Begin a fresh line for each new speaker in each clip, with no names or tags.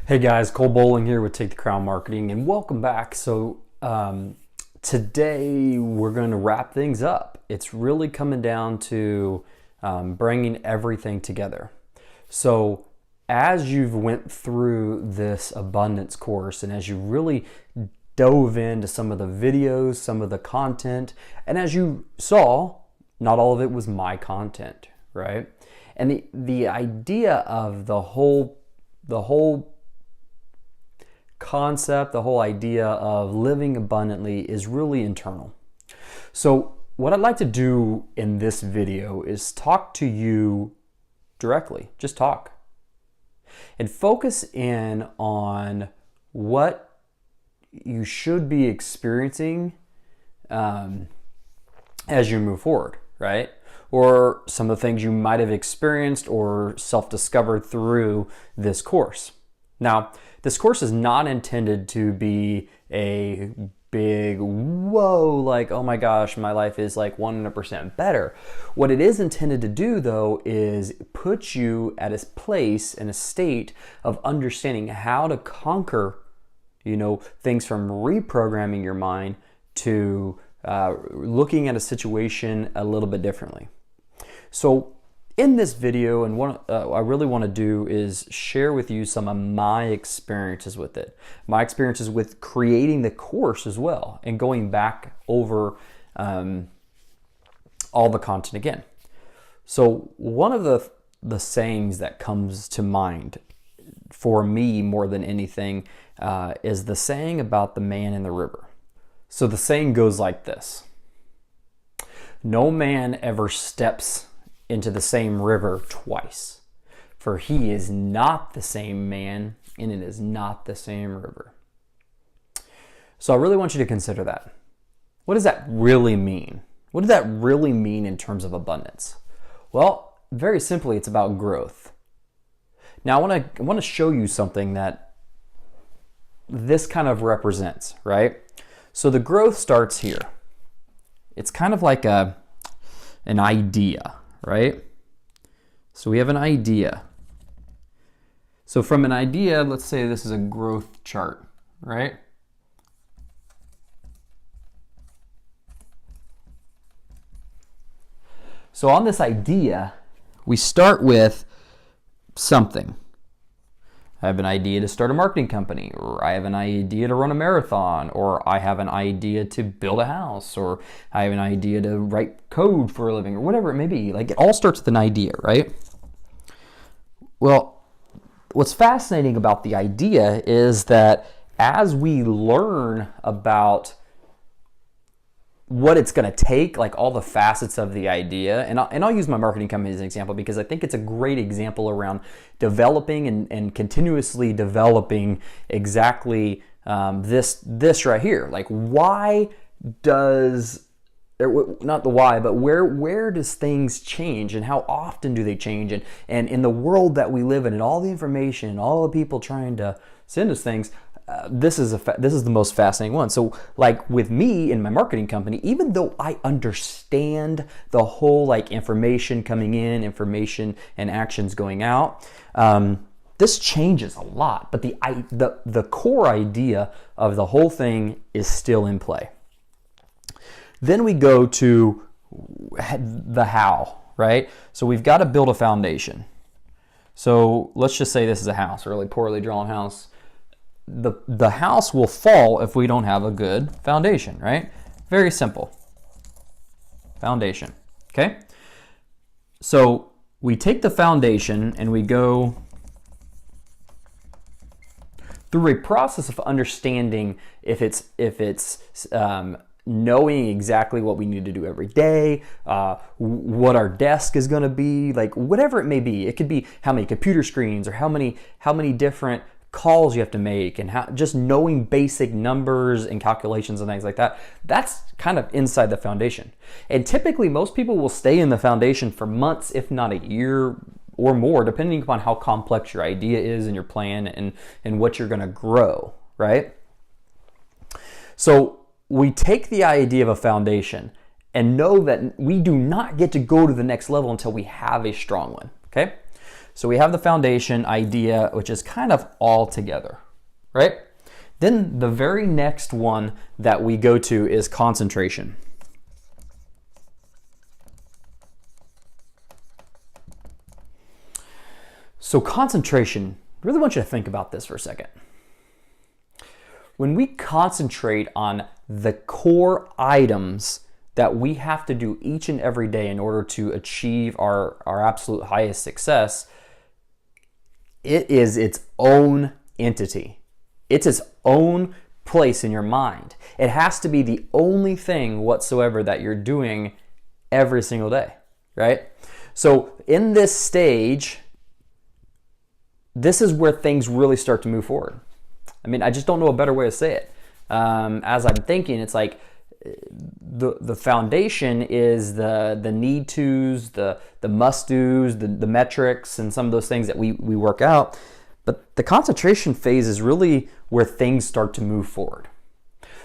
Hey guys, Cole Bowling here with Take the Crown Marketing, and welcome back. Today we're going to wrap things up. It's really coming down to bringing everything together. So as you've went through this abundance course, and as you really dove into some of the videos, some of the content, and as you saw, not all of it was my content, right? And the idea of the whole concept, the whole idea of living abundantly is really internal. So what I'd like to do in this video is talk to you directly, just talk, and focus in on what you should be experiencing as you move forward, right? Or some of the things you might have experienced or self-discovered through this course. Now, this course is not intended to be a big, whoa, like, oh my gosh, my life is like 100% better. What it is intended to do, though, is put you at a place in a state of understanding how to conquer, things from reprogramming your mind to looking at a situation a little bit differently. So in this video, and what I really want to do is share with you some of my experiences with it, my experiences with creating the course as well, and going back over all the content again. So one of the sayings that comes to mind for me more than anything is the saying about the man in the river. So the saying goes like this: no man ever steps into the same river twice, for he is not the same man, and it is not the same river. So I really want you to consider that. What does that really mean? What does that really mean in terms of abundance? Well, very simply, it's about growth. Now I want to show you something that this kind of represents, right? So the growth starts here. It's kind of like an idea, right? So we have an idea. So from an idea, let's say this is a growth chart, right? So on this idea, we start with something. I have an idea to start a marketing company, or I have an idea to run a marathon, or I have an idea to build a house, or I have an idea to write code for a living, or whatever it may be. Like, it all starts with an idea, right? Well, what's fascinating about the idea is that as we learn about what it's going to take, like all the facets of the idea, and I'll use my marketing company as an example because I think it's a great example around developing and continuously developing exactly this right here. Like, why does, not the why, but where does things change, and how often do they change, and in the world that we live in, and all the information and all the people trying to send us things, this is the most fascinating one. So like with me in my marketing company, even though I understand the whole like information coming in, information and actions going out, this changes a lot, but the core idea of the whole thing is still in play. Then we go to the how, right? So we've got to build a foundation. So let's just say this is a house, a really poorly drawn house. The house will fall if we don't have a good foundation, right? Very simple. Foundation, okay? So we take the foundation and we go through a process of understanding if it's knowing exactly what we need to do every day, what our desk is going to be, like whatever it may be. It could be how many computer screens or how many different calls you have to make, and how just knowing basic numbers and calculations and things like that. That's kind of inside the foundation. And typically most people will stay in the foundation for months, if not a year or more, depending upon how complex your idea is and your plan and what you're going to grow, right? So we take the idea of a foundation and know that we do not get to go to the next level until we have a strong one, okay? So we have the foundation idea, which is kind of all together, right? Then the very next one that we go to is concentration. So concentration, I really want you to think about this for a second. When we concentrate on the core items that we have to do each and every day in order to achieve our absolute highest success, it is its own entity. It's its own place in your mind. It has to be the only thing whatsoever that you're doing every single day, right? So in this stage, this is where things really start to move forward. I mean, I just don't know a better way to say it. As I'm thinking, it's like the foundation is the need tos, the must dos, the metrics, and some of those things that we work out. But the concentration phase is really where things start to move forward.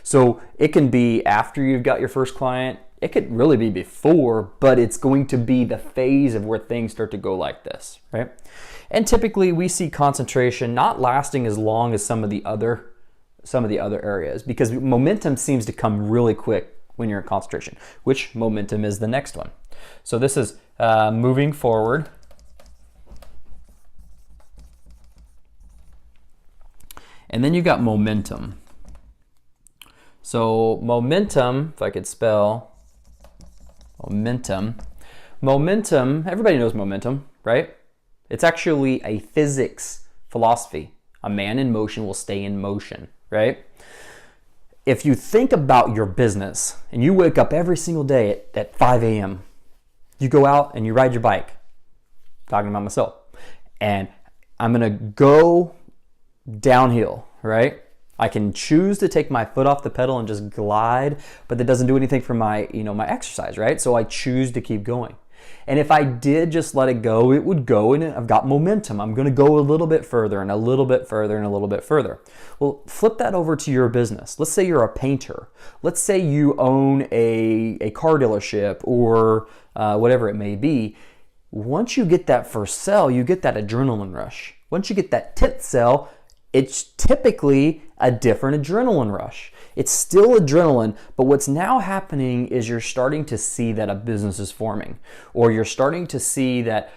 So it can be after you've got your first client. It could really be before, but it's going to be the phase of where things start to go like this, right? And typically we see concentration not lasting as long as some of the other areas, because momentum seems to come really quick when you're in concentration, which momentum is the next one. So this is moving forward. And then you got momentum. So momentum, if I could spell momentum. Momentum, everybody knows momentum, right? It's actually a physics philosophy. A man in motion will stay in motion, right? If you think about your business and you wake up every single day at 5 a.m., you go out and you ride your bike, talking about myself, and I'm gonna go downhill, right? I can choose to take my foot off the pedal and just glide, but that doesn't do anything for my, my exercise, right? So I choose to keep going. And if I did just let it go, it would go, and I've got momentum. I'm gonna go a little bit further and a little bit further and a little bit further. Well, flip that over to your business. Let's say you're a painter. Let's say you own a car dealership or whatever it may be. Once you get that first sale, you get that adrenaline rush. Once you get that 10th sale, it's typically a different adrenaline rush. It's still adrenaline, but what's now happening is you're starting to see that a business is forming, or you're starting to see that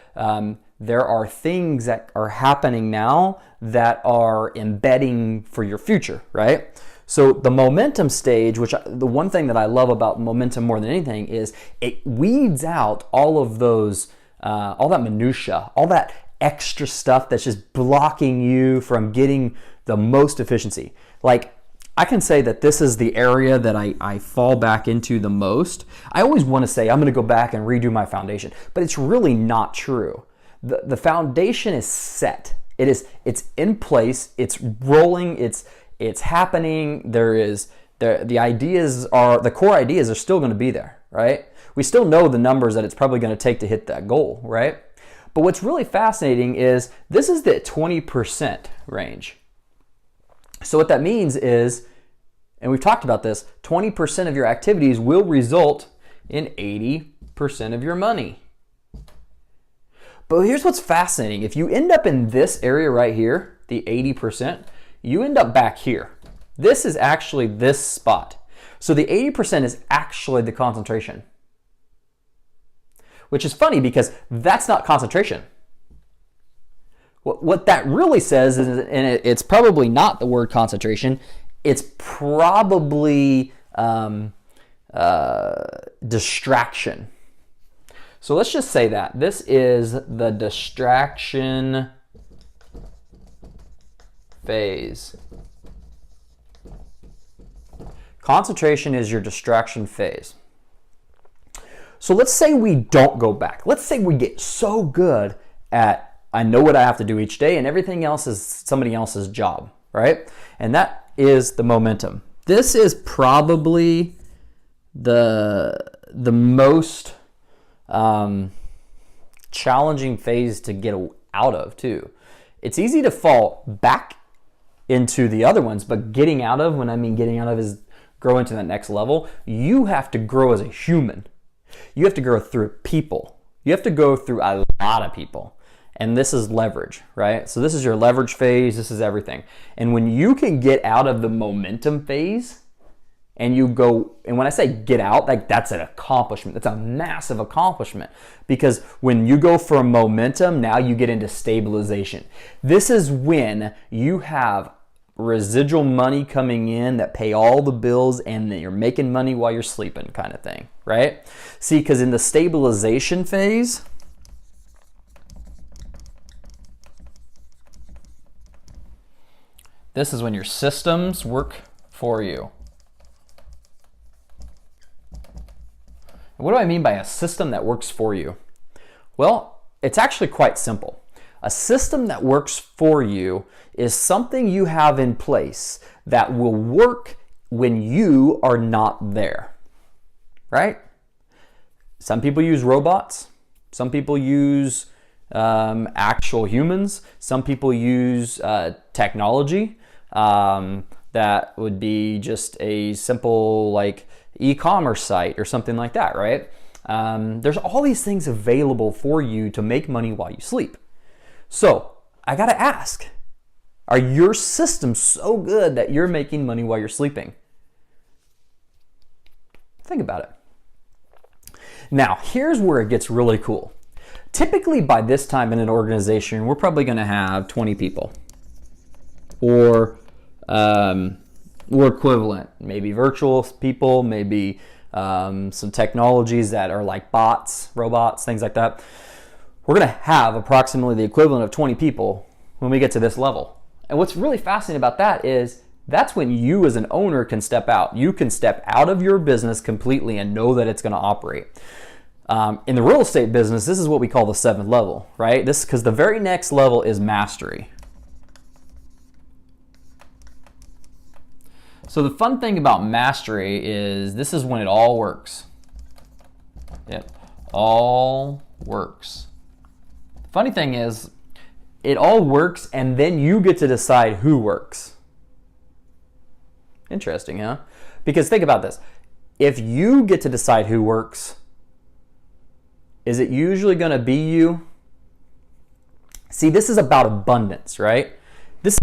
there are things that are happening now that are embedding for your future, right? So the momentum stage, the one thing that I love about momentum more than anything is it weeds out all of those, all that minutia, all that extra stuff that's just blocking you from getting the most efficiency. Like, I can say that this is the area that I fall back into the most. I always want to say I'm going to go back and redo my foundation, but it's really not true. The foundation is set. It's in place. It's rolling. It's happening. The ideas are, the core ideas are still going to be there, right? We still know the numbers that it's probably going to take to hit that goal, right? But what's really fascinating is this is the 20% range. So what that means is, and we've talked about this, 20% of your activities will result in 80% of your money. But here's what's fascinating. If you end up in this area right here, the 80%, you end up back here. This is actually this spot. So the 80% is actually the concentration. Which is funny because that's not concentration. What that really says is, and it's probably not the word concentration, it's probably distraction. So let's just say that. This is the distraction phase. Concentration is your distraction phase. So let's say we don't go back. Let's say we get so good at, I know what I have to do each day and everything else is somebody else's job, right? And that is the momentum. This is probably the most challenging phase to get out of too. It's easy to fall back into the other ones, but getting out of, when I mean getting out of, is growing to that next level. You have to grow as a human. You have to go through people. You have to go through a lot of people. and this is leverage, right? So this is your leverage phase, this is everything. And when you can get out of the momentum phase and you go, and when I say get out, like that's an accomplishment. That's a massive accomplishment, because when you go from momentum, now you get into stabilization. This is when you have residual money coming in that pay all the bills, and then you're making money while you're sleeping, kind of thing, right? See, because in the stabilization phase, this is when your systems work for you. What do I mean by a system that works for you? Well, it's actually quite simple. A system that works for you is something you have in place that will work when you are not there, right? Some people use robots. Some people use actual humans. Some people use technology that would be just a simple like e-commerce site or something like that, right? There's all these things available for you to make money while you sleep. So I gotta ask, are your systems so good that you're making money while you're sleeping? Think about it. Now, here's where it gets really cool. Typically by this time in an organization, we're probably gonna have 20 people or equivalent, maybe virtual people, maybe some technologies that are like bots, robots, things like that. We're going to have approximately the equivalent of 20 people when we get to this level. And what's really fascinating about that is that's when you as an owner can step out. You can step out of your business completely and know that it's going to operate. In the real estate business, this is what we call the 7th level, right? This because the very next level is mastery. So the fun thing about mastery is this is when it all works. It all works. Funny thing is, it all works and then you get to decide who works. Interesting, huh? Because think about this. If you get to decide who works, is it usually going to be you? See, this is about abundance, right? This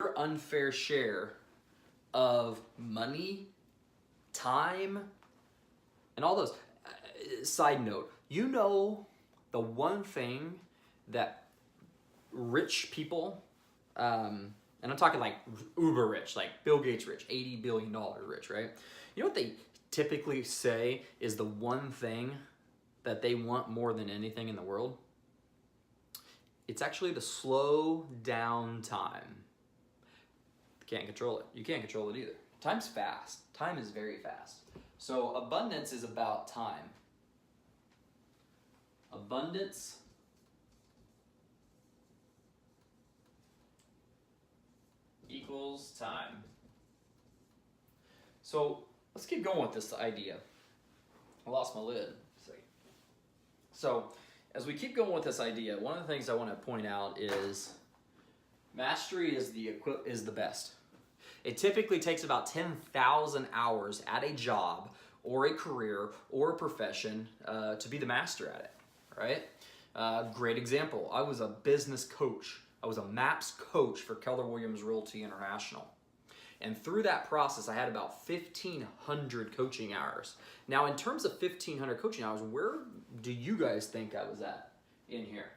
your unfair share of money, time, and all those. Side note, you know the one thing that rich people, and I'm talking like uber rich, like Bill Gates rich, $80 billion rich, right? You know what they typically say is the one thing that they want more than anything in the world? It's actually to slow down time. Can't control it. You can't control it either. Time's fast. Time is very fast. So abundance is about time. Abundance equals time. So let's keep going with this idea. I lost my lid. So as we keep going with this idea, one of the things I want to point out is mastery is the best. It typically takes about 10,000 hours at a job or a career or a profession to be the master at it, right? Great example. I was a business coach. I was a MAPS coach for Keller Williams Realty International. And through that process, I had about 1,500 coaching hours. Now, in terms of 1,500 coaching hours, where do you guys think I was at in here?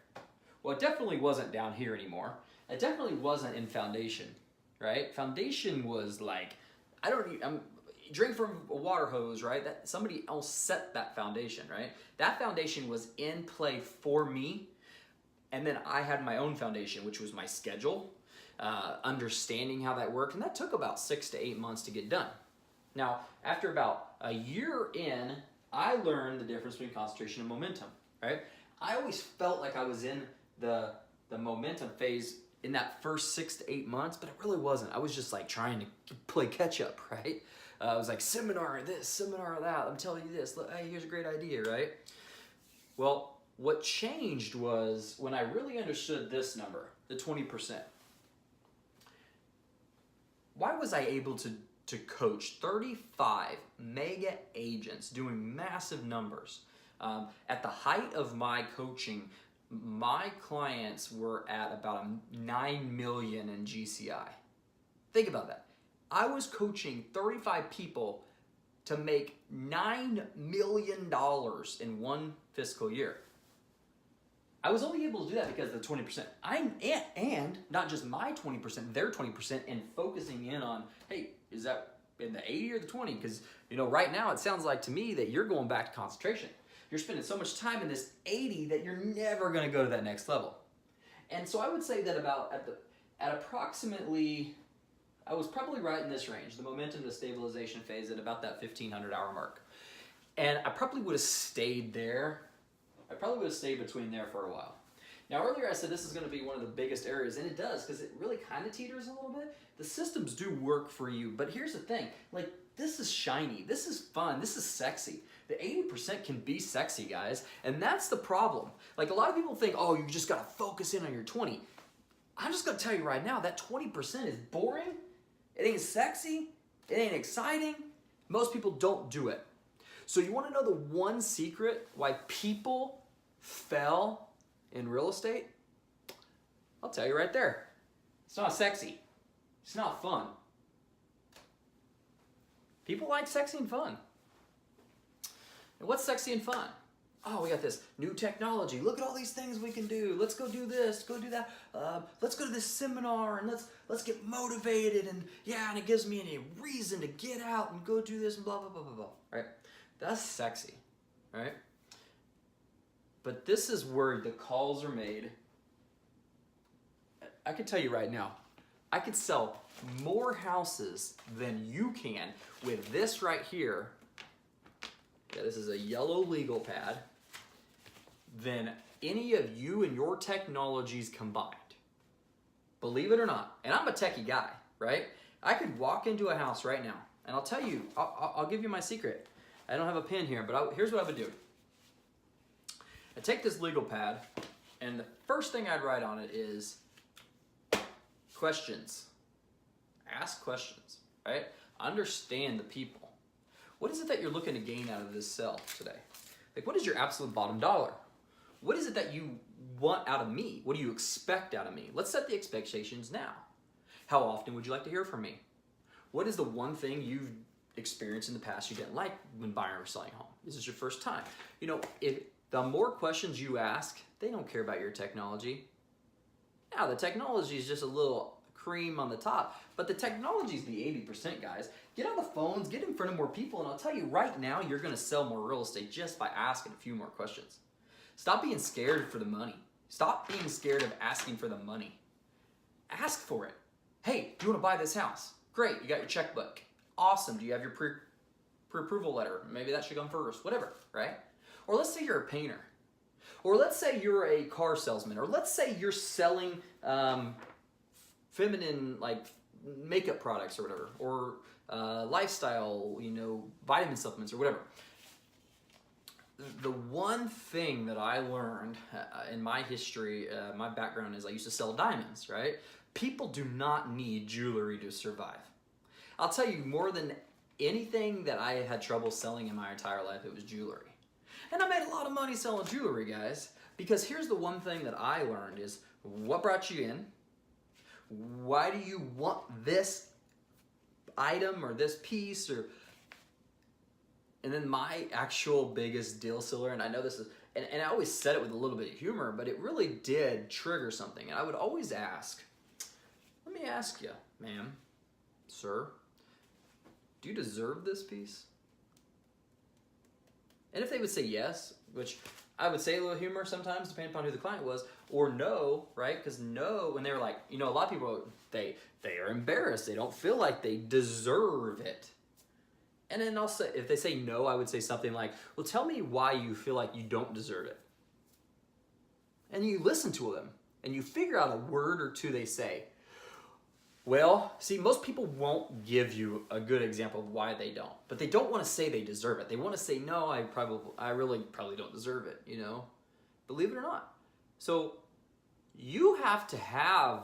Well, it definitely wasn't down here anymore. It definitely wasn't in foundation, right? Foundation was like, I'm drink from a water hose, right? That somebody else set that foundation, right? That foundation was in play for me. And then I had my own foundation, which was my schedule, understanding how that worked. And that took about 6 to 8 months to get done. Now, after about a year in, I learned the difference between concentration and momentum, right? I always felt like I was in the momentum phase in that first 6 to 8 months, but it really wasn't. I was just like trying to play catch up, right? I was like, seminar this, seminar that, I'm telling you this, look, hey, here's a great idea, right? Well, what changed was when I really understood this number, the 20%. Why was I able to coach 35 mega agents doing massive numbers? At the height of my coaching, my clients were at about 9 million in GCI. Think about that. I was coaching 35 people to make $9 million in one fiscal year. I was only able to do that because of the 20%. And not just my 20%, their 20%, and focusing in on, hey, is that in the 80 or the 20? Because, right now it sounds like to me that you're going back to concentration. You're spending so much time in this 80 that you're never going to go to that next level. And so I would say that at approximately, I was probably right in this range, the momentum to stabilization phase at about that 1,500 hour mark. And I probably would have stayed there. I probably would have stayed between there for a while. Now, earlier I said this is going to be one of the biggest areas, and it does, because it really kind of teeters a little bit. The systems do work for you, but here's the thing. This is shiny. This is fun. This is sexy. The 80% can be sexy, guys, and that's the problem. A lot of people think, oh, you just got to focus in on your 20. I'm just going to tell you right now, that 20% is boring. It ain't sexy. It ain't exciting. Most people don't do it. So you want to know the one secret why people fell in real estate? I'll tell you right there. It's not sexy. It's not fun. People like sexy and fun. And what's sexy and fun? Oh, we got this new technology. Look at all these things we can do. Let's go do this, go do that. Let's go to this seminar and let's get motivated, and it gives me a reason to get out and go do this and blah, blah, blah, blah, blah. Right? That's sexy, right? But this is where the calls are made. I can tell you right now, I could sell more houses than you can with this right here. Yeah, this is a yellow legal pad, than any of you and your technologies combined. Believe it or not. And I'm a techie guy, right? I could walk into a house right now, and I'll tell you, I'll give you my secret. I don't have a pen here, but here's what I would do. I take this legal pad, and the first thing I'd write on it is questions. Ask questions, right? Understand the people. What is it that you're looking to gain out of this sale today? What is your absolute bottom dollar? What is it that you want out of me? What do you expect out of me? Let's set the expectations now. How often would you like to hear from me? What is the one thing you've experienced in the past you didn't like when buying or selling a home? This is your first time. If the more questions you ask, they don't care about your technology. Now, the technology is just a little cream on the top, but the technology is the 80%, guys. Get on the phones, get in front of more people, and I'll tell you right now, you're going to sell more real estate just by asking a few more questions. Stop being scared for the money. Stop being scared of asking for the money. Ask for it. Hey, do you want to buy this house? Great, you got your checkbook. Awesome, do you have your pre-approval letter? Maybe that should come first, whatever, right? Or let's say you're a painter. Or let's say you're a car salesman. Or let's say you're selling feminine makeup products or whatever. Or lifestyle, vitamin supplements or whatever. The one thing that I learned in my history, my background is I used to sell diamonds, right? People do not need jewelry to survive. I'll tell you, more than anything that I had trouble selling in my entire life, it was jewelry. And I made a lot of money selling jewelry, guys, because here's the one thing that I learned is what brought you in? Why do you want this item or this piece? And then my actual biggest deal seller, and I know this is, and I always said it with a little bit of humor, but it really did trigger something. And I would always ask, let me ask you, ma'am, sir, do you deserve this piece? And if they would say yes, which I would say a little humor sometimes, depending upon who the client was, or no, right? Because no, when they were like, a lot of people, they are embarrassed. They don't feel like they deserve it. And then I'll say, if they say no, I would say something like, well, tell me why you feel like you don't deserve it. And you listen to them, and you figure out a word or two they say. Well, see, most people won't give you a good example of why they don't, but they don't want to say they deserve it. They want to say, no, I really probably don't deserve it, believe it or not. So you have to have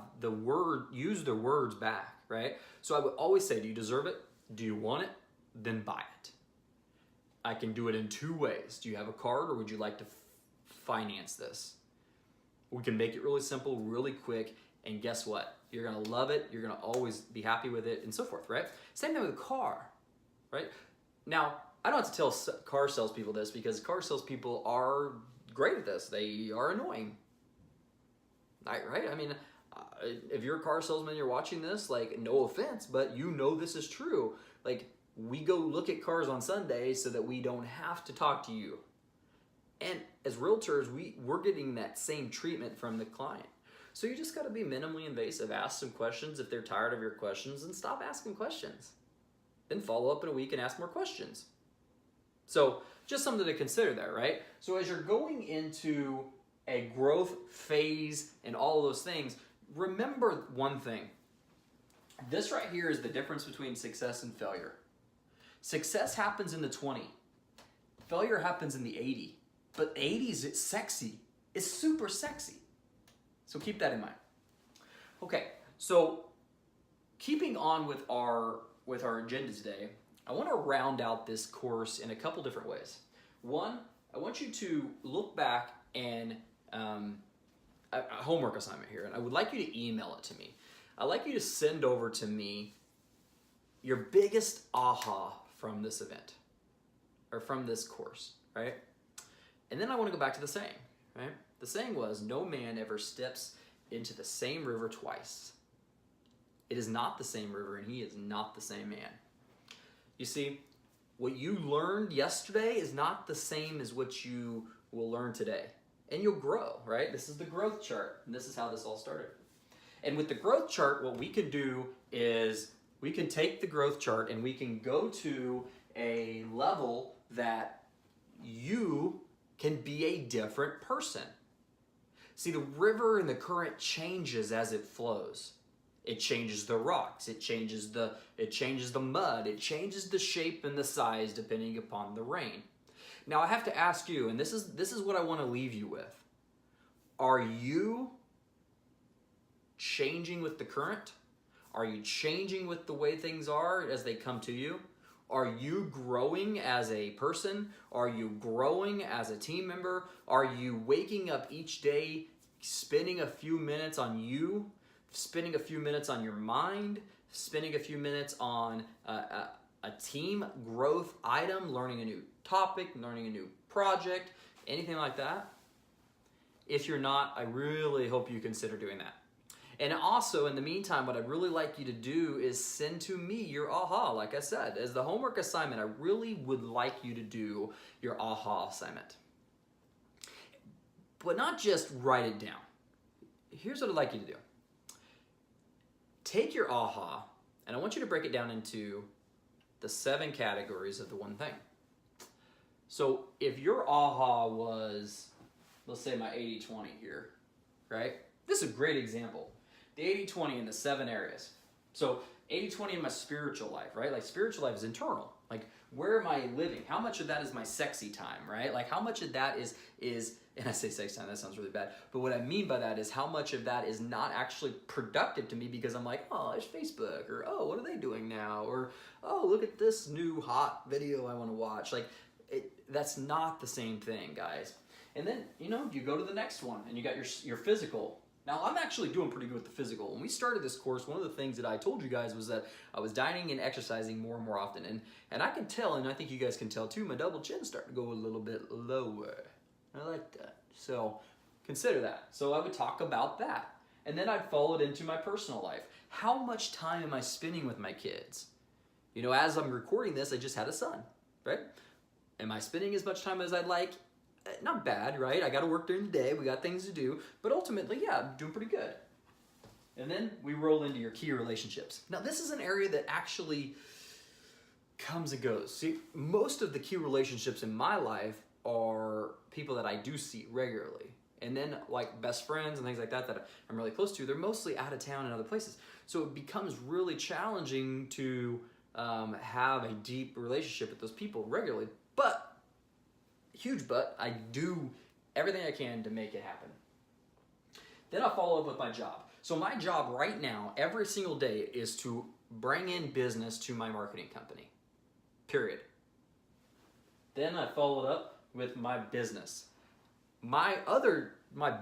use the words back, right? So I would always say, do you deserve it? Do you want it? Then buy it. I can do it in two ways. Do you have a card, or would you like to finance this? We can make it really simple, really quick, and guess what? You're gonna love it, you're gonna always be happy with it, and so forth, right? Same thing with a car, right? Now, I don't have to tell car salespeople this, because car salespeople are great at this. They are annoying, right? I mean, if you're a car salesman, you're watching this, like, no offense, but this is true. Like, we go look at cars on Sunday so that we don't have to talk to you. And as realtors, we're getting that same treatment from the client. So you just got to be minimally invasive. Ask some questions if they're tired of your questions, and stop asking questions. Then follow up in a week and ask more questions. So just something to consider there, right? So as you're going into a growth phase and all of those things, remember one thing. This right here is the difference between success and failure. Success happens in the 20. Failure happens in the 80. But 80s, it's sexy. It's super sexy. So keep that in mind. Okay, so keeping on with our agenda today, I want to round out this course in a couple different ways. One, I want you to look back and a homework assignment here, and I would like you to email it to me. I'd like you to send over to me your biggest aha from this event, or from this course, right? And then I want to go back to the saying, right? The saying was, no man ever steps into the same river twice. It is not the same river, and he is not the same man. You see, what you learned yesterday is not the same as what you will learn today. And you'll grow, right? This is the growth chart, and this is how this all started. And with the growth chart, what we can do is we can take the growth chart and we can go to a level that you can be a different person. See, the river and the current changes as it flows. It changes the rocks, it changes the mud, it changes the shape and the size depending upon the rain. Now I have to ask you, and this is what I want to leave you with. Are you changing with the current? Are you changing with the way things are as they come to you? Are you growing as a person? Are you growing as a team member? Are you waking up each day, spending a few minutes on you, spending a few minutes on your mind, spending a few minutes on a team growth item, learning a new topic, learning a new project, anything like that? If you're not, I really hope you consider doing that. And also, in the meantime, what I'd really like you to do is send to me your aha. Like I said, as the homework assignment, I really would like you to do your aha assignment. But not just write it down. Here's what I'd like you to do. Take your aha, and I want you to break it down into the 7 categories of the one thing. So if your aha was, let's say my 80-20 here, right? This is a great example. The 80-20 in the 7 areas. So 80-20 in my spiritual life, right? Like spiritual life is internal. Like where am I living? How much of that is my sexy time, right? Like how much of that is, and I say sexy time, that sounds really bad. But what I mean by that is how much of that is not actually productive to me because I'm like, oh, there's Facebook, or oh, what are they doing now? Or oh, look at this new hot video I want to watch. Like that's not the same thing, guys. And then, you go to the next one and you got your physical. Now, I'm actually doing pretty good with the physical. When we started this course, one of the things that I told you guys was that I was dining and exercising more and more often. And I can tell, and I think you guys can tell too, my double chin's starting to go a little bit lower. I like that. So consider that. So I would talk about that. And then I'd follow it into my personal life. How much time am I spending with my kids? You know, as I'm recording this, I just had a son, right? Am I spending as much time as I'd like? Not bad, right? I got to work during the day. We got things to do. But ultimately, yeah, I'm doing pretty good. And then we roll into your key relationships. Now, this is an area that actually comes and goes. See, most of the key relationships in my life are people that I do see regularly. And then like best friends and things like that that I'm really close to, they're mostly out of town and other places. So it becomes really challenging to have a deep relationship with those people regularly. But, huge but, I do everything I can to make it happen. Then I'll follow up with my job. So my job right now, every single day, is to bring in business to my marketing company. Period. Then I followed up with my business. My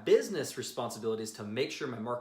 business responsibility is to make sure my marketing